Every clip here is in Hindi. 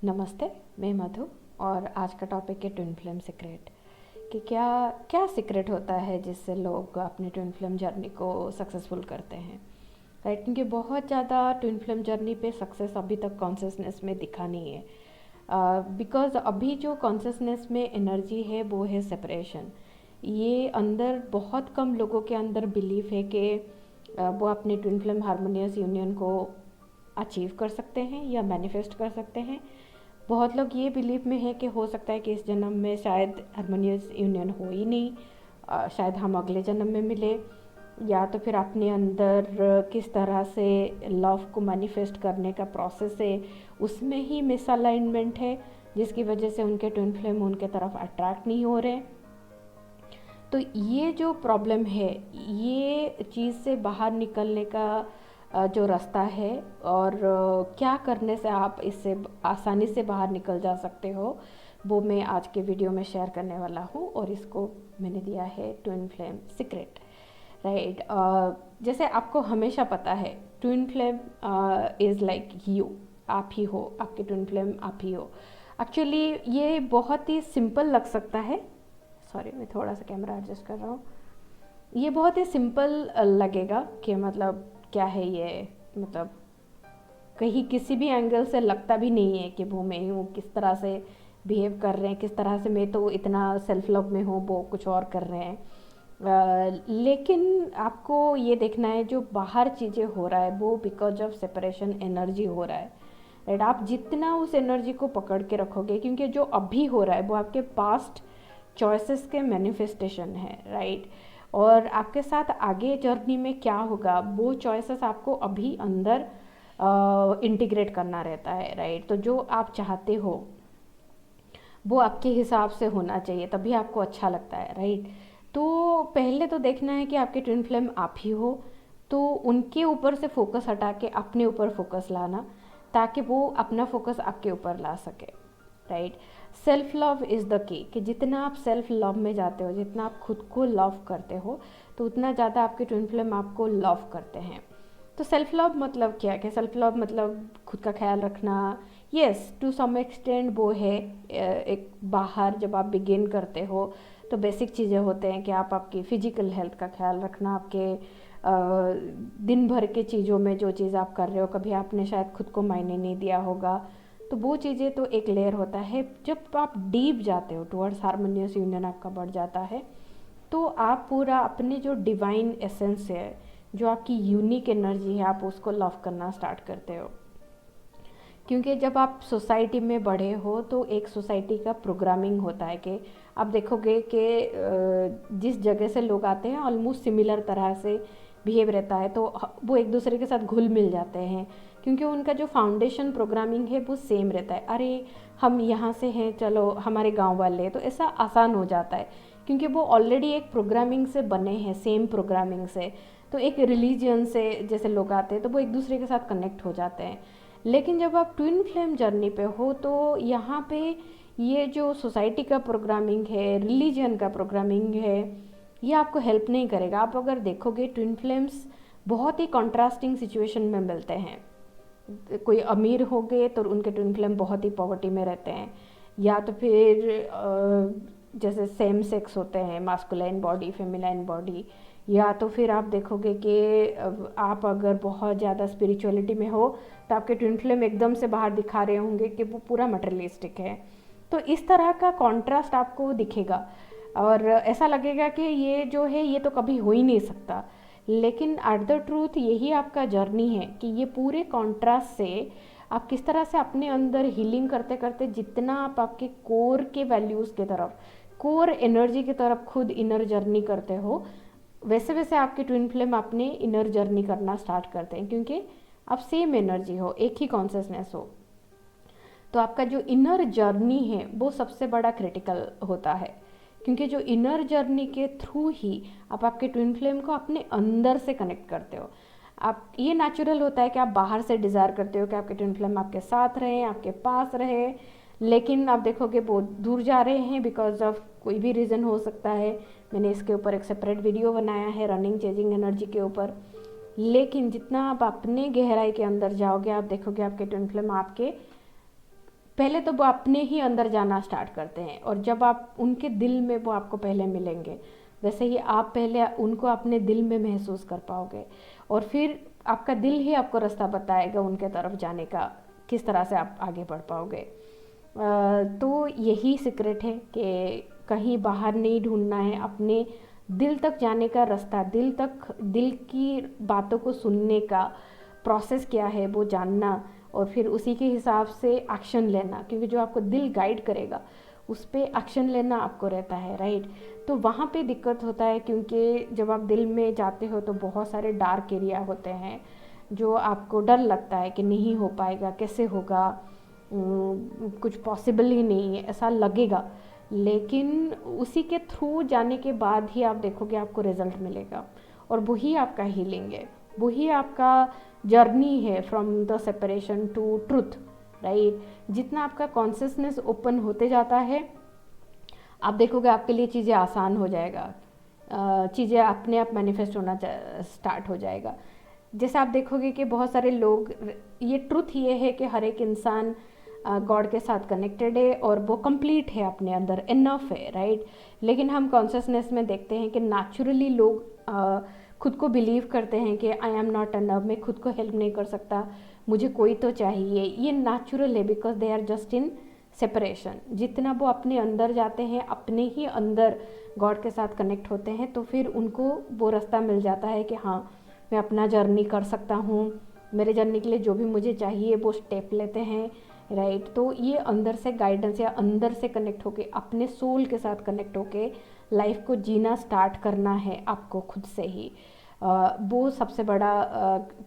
नमस्ते, मैं मधु। और आज का टॉपिक है ट्विन फ्लेम सीक्रेट कि क्या क्या सीक्रेट होता है जिससे लोग अपनी ट्विन फ्लेम जर्नी को सक्सेसफुल करते हैं, राइट। क्योंकि बहुत ज़्यादा ट्विन फ्लेम जर्नी पे सक्सेस अभी तक कॉन्शियसनेस में दिखा नहीं है, बिकॉज अभी जो कॉन्शियसनेस में एनर्जी है वो है सेपरेशन। ये अंदर बहुत कम लोगों के अंदर बिलीफ है कि वो अपने ट्विन फ्लेम हारमोनियस यूनियन को अचीव कर सकते हैं या मैनिफेस्ट कर सकते हैं। बहुत लोग ये बिलीव में है कि हो सकता है कि इस जन्म में शायद हारमोनियस यूनियन हो ही नहीं, शायद हम अगले जन्म में मिले, या तो फिर अपने अंदर किस तरह से लव को मैनिफेस्ट करने का प्रोसेस है उसमें ही मिसअलाइनमेंट है, जिसकी वजह से उनके ट्विन फ्लेम उनके तरफ अट्रैक्ट नहीं हो रहे। तो ये जो प्रॉब्लम है, ये चीज़ से बाहर निकलने का जो रास्ता है और क्या करने से आप इससे आसानी से बाहर निकल जा सकते हो, वो मैं आज के वीडियो में शेयर करने वाला हूँ। और इसको मैंने दिया है ट्विन फ्लेम सीक्रेट, राइट। जैसे आपको हमेशा पता है twin flame is like you, आप ही हो, आपके ट्विन फ्लेम आप ही हो। एक्चुअली ये बहुत ही सिंपल लग सकता है, सॉरी मैं थोड़ा सा कैमरा एडजस्ट कर रहा हूँ। ये बहुत ही सिंपल लगेगा कि मतलब क्या है ये, मतलब कहीं किसी भी एंगल से लगता भी नहीं है कि वो मैं हूँ, किस तरह से बिहेव कर रहे हैं, किस तरह से मैं तो इतना सेल्फ लव में हूँ, वो कुछ और कर रहे हैं। लेकिन आपको ये देखना है जो बाहर चीज़ें हो रहा है वो बिकॉज ऑफ सेपरेशन एनर्जी हो रहा है, राइट। आप जितना उस एनर्जी को पकड़ के रखोगे, क्योंकि जो अभी हो रहा है वो आपके पास्ट चॉइसेस के मैनिफेस्टेशन है, राइट। और आपके साथ आगे जर्नी में क्या होगा वो चॉइसेस आपको अभी अंदर इंटीग्रेट करना रहता है, राइट। तो जो आप चाहते हो वो आपके हिसाब से होना चाहिए, तभी आपको अच्छा लगता है, राइट। तो पहले तो देखना है कि आपके ट्विन फ्लेम आप ही हो, तो उनके ऊपर से फोकस हटा के अपने ऊपर फोकस लाना, ताकि वो अपना फोकस आपके ऊपर ला सके, right. Self love is the की, कि जितना आप सेल्फ लव में जाते हो, जितना आप खुद को लव करते हो, तो उतना ज़्यादा आपके ट्विन फ्लेम आपको लव करते हैं। तो सेल्फ लव मतलब क्या है? कि सेल्फ लव मतलब खुद का ख्याल रखना। यस, टू सम एक्सटेंड वो है। एक बाहर जब आप बिगिन करते हो तो बेसिक चीज़ें होते हैं कि आप आपकी फ़िज़िकल हेल्थ का ख्याल रखना, आपके दिन भर के चीज़ों में जो चीज़ आप कर रहे हो, कभी आपने शायद खुद को मायने नहीं दिया होगा, तो वो चीज़ें तो एक लेयर होता है। जब आप डीप जाते हो टुवर्ड्स हारमोनियस यूनियन आपका बढ़ जाता है, तो आप पूरा अपने जो डिवाइन एसेंस है, जो आपकी यूनिक एनर्जी है, आप उसको लव करना स्टार्ट करते हो। क्योंकि जब आप सोसाइटी में बढ़े हो तो एक सोसाइटी का प्रोग्रामिंग होता है कि आप देखोगे कि जिस जगह से लोग आते हैं ऑलमोस्ट सिमिलर तरह से बिहेव रहता है, तो वो एक दूसरे के साथ घुल मिल जाते हैं, क्योंकि उनका जो फाउंडेशन प्रोग्रामिंग है वो सेम रहता है। अरे हम यहाँ से हैं, चलो हमारे गांव वाले हैं, तो ऐसा आसान हो जाता है क्योंकि वो ऑलरेडी एक प्रोग्रामिंग से बने हैं, सेम प्रोग्रामिंग से। तो एक रिलीजन से जैसे लोग आते हैं तो वो एक दूसरे के साथ कनेक्ट हो जाते हैं। लेकिन जब आप ट्विन फ्लेम जर्नी पे हो तो यहाँ पे ये जो सोसाइटी का प्रोग्रामिंग है, रिलीजन का प्रोग्रामिंग है, ये आपको हेल्प नहीं करेगा। आप अगर देखोगे ट्विन फ्लेम्स बहुत ही कॉन्ट्रास्टिंग सिचुएशन में मिलते हैं। कोई अमीर हो गए तो उनके ट्विन फ्लेम बहुत ही पॉवर्टी में रहते हैं, या तो फिर जैसे सेम सेक्स होते हैं, मास्कुलाइन बॉडी फेमिनाइन बॉडी, या तो फिर आप देखोगे कि आप अगर बहुत ज़्यादा स्पिरिचुअलिटी में हो तो आपके ट्विन फ्लेम एकदम से बाहर दिखा रहे होंगे कि वो पूरा मटेरियलिस्टिक है। तो इस तरह का कॉन्ट्रास्ट आपको दिखेगा और ऐसा लगेगा कि ये जो है ये तो कभी हो ही नहीं सकता। लेकिन एट द ट्रूथ यही आपका जर्नी है कि ये पूरे कॉन्ट्रास्ट से आप किस तरह से अपने अंदर हीलिंग करते करते जितना आप आपके कोर के वैल्यूज़ की तरफ, कोर एनर्जी की तरफ खुद इनर जर्नी करते हो, वैसे वैसे आपके ट्विन फ्लेम अपने इनर जर्नी करना स्टार्ट करते हैं, क्योंकि आप सेम एनर्जी हो, एक ही कॉन्शियसनेस हो। तो आपका जो इनर जर्नी है वो सबसे बड़ा क्रिटिकल होता है, क्योंकि जो इनर जर्नी के थ्रू ही आप आपके ट्विन फ्लेम को अपने अंदर से कनेक्ट करते हो। आप, ये नेचुरल होता है कि आप बाहर से डिज़ायर करते हो कि आपके ट्विन फ्लेम आपके साथ रहे, आपके पास रहे, लेकिन आप देखोगे वो दूर जा रहे हैं बिकॉज ऑफ कोई भी रीज़न हो सकता है। मैंने इसके ऊपर एक सेपरेट वीडियो बनाया है रनिंग चेजिंग एनर्जी के ऊपर। लेकिन जितना आप अपने गहराई के अंदर जाओगे आप देखोगे आपके ट्विन फ्लेम आपके पहले तो वो अपने ही अंदर जाना स्टार्ट करते हैं, और जब आप उनके दिल में वो आपको पहले मिलेंगे, वैसे ही आप पहले उनको अपने दिल में महसूस कर पाओगे, और फिर आपका दिल ही आपको रास्ता बताएगा उनके तरफ जाने का, किस तरह से आप आगे बढ़ पाओगे। तो यही सीक्रेट है कि कहीं बाहर नहीं ढूंढना है, अपने दिल तक जाने का रास्ता, दिल की बातों को सुनने का प्रोसेस क्या है वो जानना, और फिर उसी के हिसाब से एक्शन लेना, क्योंकि जो आपको दिल गाइड करेगा उस पर एक्शन लेना आपको रहता है, राइट। तो वहाँ पे दिक्कत होता है, क्योंकि जब आप दिल में जाते हो तो बहुत सारे डार्क एरिया होते हैं जो आपको डर लगता है कि नहीं हो पाएगा, कैसे होगा, कुछ पॉसिबल ही नहीं है ऐसा लगेगा। लेकिन उसी के थ्रू जाने के बाद ही आप देखोगे आपको रिजल्ट मिलेगा, और वही आपका हीलिंग है, वही आपका जर्नी है from the separation to truth, right. जितना आपका कॉन्शियसनेस ओपन होते जाता है, आप देखोगे आपके लिए चीज़ें आसान हो जाएगा, चीज़ें अपने आप मैनिफेस्ट होना स्टार्ट हो जाएगा। जैसे आप देखोगे कि बहुत सारे लोग, ये ट्रुथ ये है कि हर एक इंसान गॉड के साथ कनेक्टेड है और वो कंप्लीट है, अपने अंदर इनफ है, राइट। लेकिन हम कॉन्शियसनेस में देखते हैं कि नेचुरली लोग खुद को बिलीव करते हैं कि आई एम नॉट इनफ, मैं खुद को हेल्प नहीं कर सकता, मुझे कोई तो चाहिए। ये नेचुरल है, because they are just in separation. जितना वो अपने अंदर जाते हैं, अपने ही अंदर गॉड के साथ कनेक्ट होते हैं, तो फिर उनको वो रास्ता मिल जाता है कि हाँ मैं अपना जर्नी कर सकता हूँ, मेरे जर्नी के लिए जो भी मुझे चाहिए वो स्टेप लेते हैं, राइट। तो ये अंदर से गाइडेंस या अंदर से कनेक्ट होके, अपने सोल के साथ कनेक्ट होके लाइफ को जीना स्टार्ट करना है आपको खुद से ही। वो सबसे बड़ा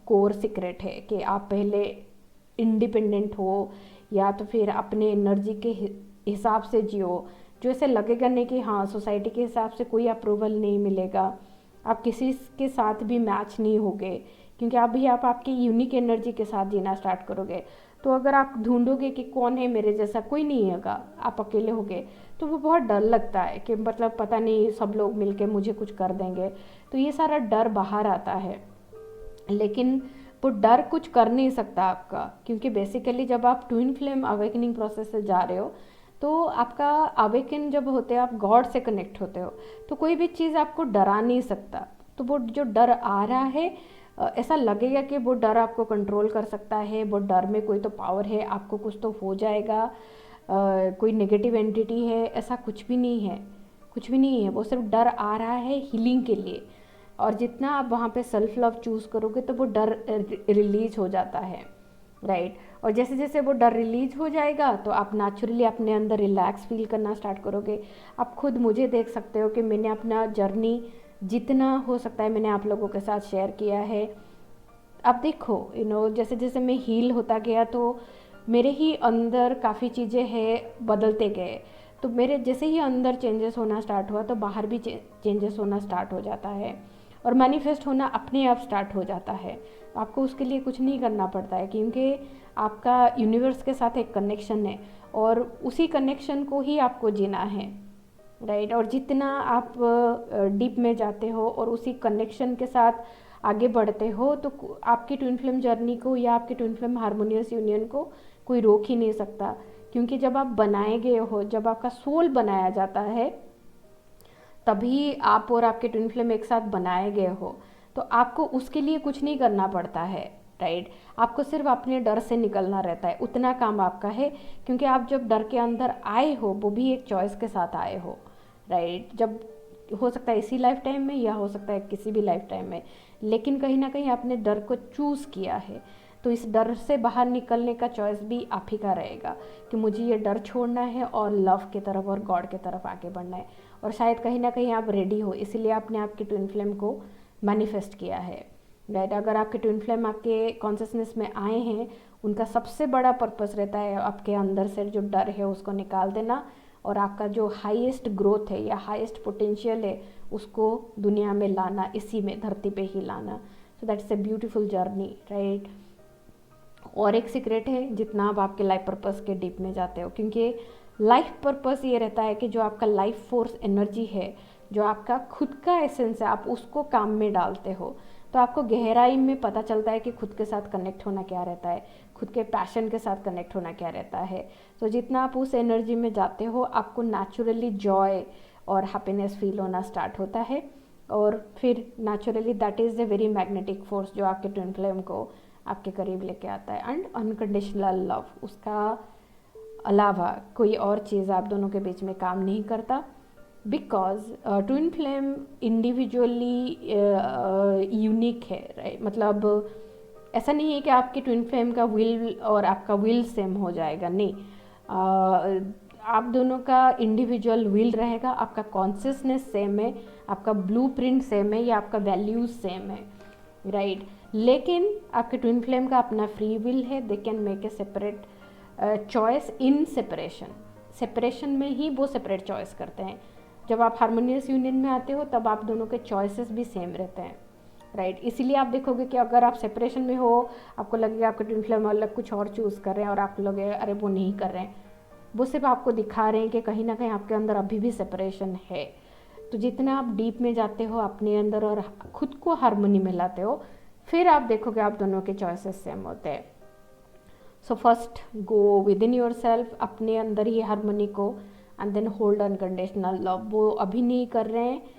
कोर सीक्रेट है कि आप पहले इंडिपेंडेंट हो, या तो फिर अपने एनर्जी के हिसाब से जियो, जो ऐसे लगेगा नहीं कि हाँ सोसाइटी के हिसाब से कोई अप्रूवल नहीं मिलेगा, आप किसी के साथ भी मैच नहीं होगे, क्योंकि अभी आप आपकी यूनिक एनर्जी के साथ जीना स्टार्ट करोगे। तो अगर आप ढूंढोगे कि कौन है मेरे जैसा, कोई नहीं होगा, आप अकेले होगे, तो वो बहुत डर लगता है कि मतलब पता नहीं सब लोग मिलके मुझे कुछ कर देंगे, तो ये सारा डर बाहर आता है। लेकिन वो डर कुछ कर नहीं सकता आपका, क्योंकि बेसिकली जब आप ट्विन फ्लेम अवेकनिंग प्रोसेस से जा रहे हो, तो आपका अवेकन जब होते हो, आप गॉड से कनेक्ट होते हो, तो कोई भी चीज़ आपको डरा नहीं सकता। तो वो जो डर आ रहा है, ऐसा लगेगा कि वो डर आपको कंट्रोल कर सकता है, वो डर में कोई तो पावर है, आपको कुछ तो हो जाएगा, कोई नेगेटिव एंटिटी है, ऐसा कुछ भी नहीं है, कुछ भी नहीं है। वो सिर्फ डर आ रहा है हीलिंग के लिए, और जितना आप वहाँ पे सेल्फ लव चूज़ करोगे तो वो डर रिलीज हो जाता है, राइट। और जैसे जैसे वो डर रिलीज हो जाएगा तो आप नेचुरली अपने अंदर रिलैक्स फील करना स्टार्ट करोगे। आप खुद मुझे देख सकते हो कि मैंने अपना जर्नी जितना हो सकता है मैंने आप लोगों के साथ शेयर किया है। अब देखो जैसे जैसे मैं हील होता गया तो मेरे ही अंदर काफ़ी चीज़ें हैं बदलते गए, तो मेरे जैसे ही अंदर चेंजेस होना स्टार्ट हुआ तो बाहर भी चेंजेस होना स्टार्ट हो जाता है, और मैनिफेस्ट होना अपने आप स्टार्ट हो जाता है। आपको उसके लिए कुछ नहीं करना पड़ता है, क्योंकि आपका यूनिवर्स के साथ एक कनेक्शन है, और उसी कनेक्शन को ही आपको जीना है, राइट। और जितना आप डीप में जाते हो और उसी कनेक्शन के साथ आगे बढ़ते हो, तो आपकी ट्विन फ्लेम जर्नी को या आपकी ट्विन फ्लेम हारमोनियस यूनियन को कोई रोक ही नहीं सकता। क्योंकि जब आप बनाए गए हो, जब आपका सोल बनाया जाता है, तभी आप और आपके ट्विन फ्लेम एक साथ बनाए गए हो, तो आपको उसके लिए कुछ नहीं करना पड़ता है, राइट। आपको सिर्फ अपने डर से निकलना रहता है, उतना काम आपका है। क्योंकि आप जब डर के अंदर आए हो, वो भी एक चॉइस के साथ आए हो, राइट। जब हो सकता है इसी लाइफ टाइम में, या हो सकता है किसी भी लाइफ टाइम में, लेकिन कहीं ना कहीं आपने डर को चूज़ किया है, तो इस डर से बाहर निकलने का चॉइस भी आप ही का रहेगा कि मुझे ये डर छोड़ना है और लव की तरफ और गॉड की तरफ आगे बढ़ना है। और शायद कहीं ना कहीं आप रेडी हो, इसलिए आपने आपकी ट्विन फ्लेम को मैनिफेस्ट किया है, राइट। अगर आपके ट्विन फ्लेम आपके कॉन्शियसनेस में आए हैं, उनका सबसे बड़ा पर्पस रहता है आपके अंदर से जो डर है उसको निकाल देना, और आपका जो हाईएस्ट ग्रोथ है या हाईएस्ट पोटेंशियल है उसको दुनिया में लाना, इसी में धरती पे ही लाना। So that's a beautiful journey, right. और एक सीक्रेट है, जितना आप आपके लाइफ पर्पस के डीप में जाते हो, क्योंकि लाइफ पर्पस ये रहता है कि जो आपका लाइफ फोर्स एनर्जी है, जो आपका खुद का एसेंस है, आप उसको काम में डालते हो, तो आपको गहराई में पता चलता है कि खुद के साथ कनेक्ट होना क्या रहता है, खुद के पैशन के साथ कनेक्ट होना क्या रहता है। तो जितना आप उस एनर्जी में जाते हो आपको नेचुरली जॉय और हैप्पीनेस फील होना स्टार्ट होता है, और फिर naturally that is a very magnetic force जो आपके ट्विन फ्लेम को आपके करीब लेके आता है। एंड अनकंडीशनल लव, उसका अलावा कोई और चीज़ आप दोनों के बीच में काम नहीं करता, because twin flame individually unique है, राइट। मतलब ऐसा नहीं है कि आपके ट्विन फ्लेम का विल और आपका विल सेम हो जाएगा, नहीं। आप दोनों का इंडिविजुअल विल रहेगा, आपका कॉन्शियसनेस सेम है, आपका ब्लूप्रिंट सेम है या आपका वैल्यूज सेम है, राइट। लेकिन आपके ट्विन फ्लेम का अपना फ्री विल है, they can make a separate choice in separation. Separation में ही वो सेपरेट चॉइस करते हैं। जब आप हार्मोनियस यूनियन में आते हो तब आप दोनों के चॉइसेस भी सेम रहते हैं, राइट। इसीलिए आप देखोगे कि अगर आप सेपरेशन में हो, आपको लगेगा आपके ट्विन फ्लेम अलग कुछ और चूज़ कर रहे हैं और आपको लगेगा अरे वो नहीं कर रहे हैं, वो सिर्फ आपको दिखा रहे हैं कि कहीं ना कहीं आपके अंदर अभी भी सेपरेशन है। तो जितना आप डीप में जाते हो अपने अंदर और खुद को हार्मोनी में लाते हो, फिर आप देखोगे आप दोनों के चॉइसेस सेम होते हैं। So first go within yourself, अपने अंदर ही हार्मोनी को, and then hold unconditional love. वो अभी नहीं कर रहे हैं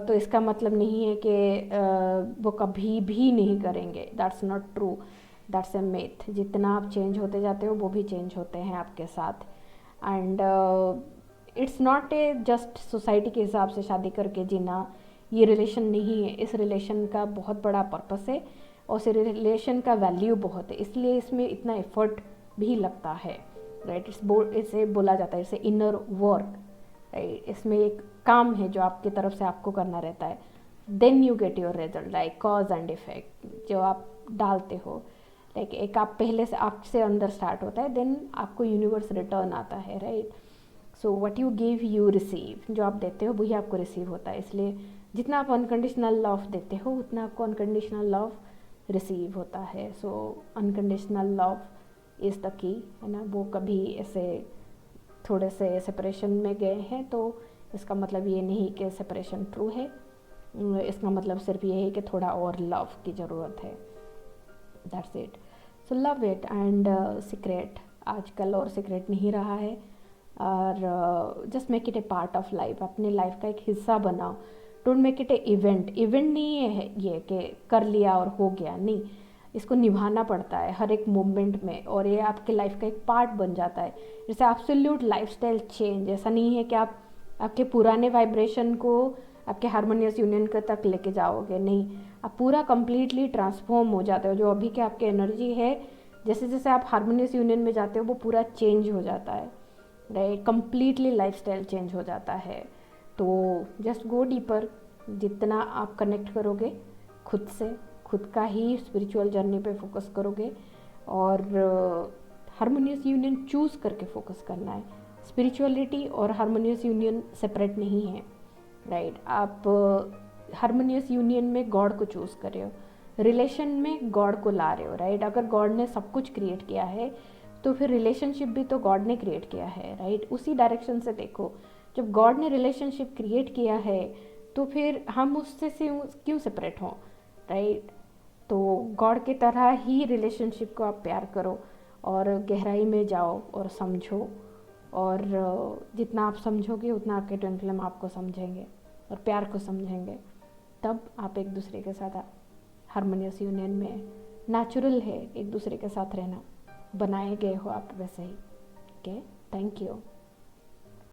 तो इसका मतलब नहीं है कि वो कभी भी नहीं करेंगे, that's not true, that's a myth. जितना आप चेंज होते जाते हो वो भी चेंज होते हैं आपके साथ। And it's not a just society के हिसाब से शादी करके जीना, ये रिलेशन नहीं है। इस रिलेशन का बहुत बड़ा पर्पस है और इस रिलेशन का वैल्यू बहुत है, इसलिए इसमें इतना एफर्ट भी लगता है, राइट। इसे बोला जाता है इसे इनर वर्क, राइट। इसमें एक काम है जो आपकी तरफ से आपको करना रहता है। Then you get your result, like cause and effect जो आप डालते हो, लाइक एक आप पहले से आपसे अंदर स्टार्ट होता है, देन आपको यूनिवर्स रिटर्न आता है, right. So what you give you receive, जो आप देते हो वही आपको रिसीव होता है। इसलिए जितना आप अनकंडीशनल लव देते हो उतना आपको अनकंडीशनल लव रिसीव होता है। So unconditional love is the key, है ना। वो कभी ऐसे थोड़े से सेपरेशन में गए हैं तो इसका मतलब ये नहीं कि सेपरेशन ट्रू है, इसका मतलब सिर्फ ये है कि थोड़ा और लव की ज़रूरत है, that's it. So love it and secret आजकल और सीक्रेट नहीं रहा है, और just make it A part of life, अपने लाइफ का एक हिस्सा बनाओ। Don't make it A event नहीं है ये कि कर लिया और हो गया, नहीं। इसको निभाना पड़ता है हर एक मोमेंट में, और ये आपके लाइफ का एक पार्ट बन जाता है। जैसे एब्सोल्यूट लाइफस्टाइल चेंज, ऐसा नहीं है कि आप आपके पुराने वाइब्रेशन को आपके हार्मोनियस यूनियन के तक लेके जाओगे, नहीं। आप पूरा कंप्लीटली ट्रांसफॉर्म हो जाते हो। जो अभी के आपके एनर्जी है, जैसे जैसे आप हार्मोनियस यूनियन में जाते हो वो पूरा चेंज हो जाता है, राइट। कंप्लीटली लाइफस्टाइल चेंज हो जाता है। तो जस्ट गो डीपर, जितना आप कनेक्ट करोगे खुद से, खुद का ही स्पिरिचुअल जर्नी पे फोकस करोगे, और हार्मोनियस यूनियन चूज़ करके फोकस करना है। स्पिरिचुअलिटी और हार्मोनियस यूनियन सेपरेट नहीं है, राइट। आप हार्मोनियस यूनियन में गॉड को चूज़ कर रहे हो, रिलेशन में गॉड को ला रहे हो, राइट। अगर गॉड ने सब कुछ क्रिएट किया है तो फिर रिलेशनशिप भी तो गॉड ने क्रिएट किया है, राइट। उसी डायरेक्शन से देखो, जब गॉड ने रिलेशनशिप क्रिएट किया है तो फिर हम उससे से क्यों सेपरेट हों, राइट। तो गॉड की तरह ही रिलेशनशिप को आप प्यार करो और गहराई में जाओ और समझो, और जितना आप समझोगे उतना आपके ट्विन फ्लेम आपको समझेंगे और प्यार को समझेंगे। तब आप एक दूसरे के साथ हार्मोनियस यूनियन में, नेचुरल है एक दूसरे के साथ रहना, बनाए गए हो आप वैसे ही। Okay, thank you.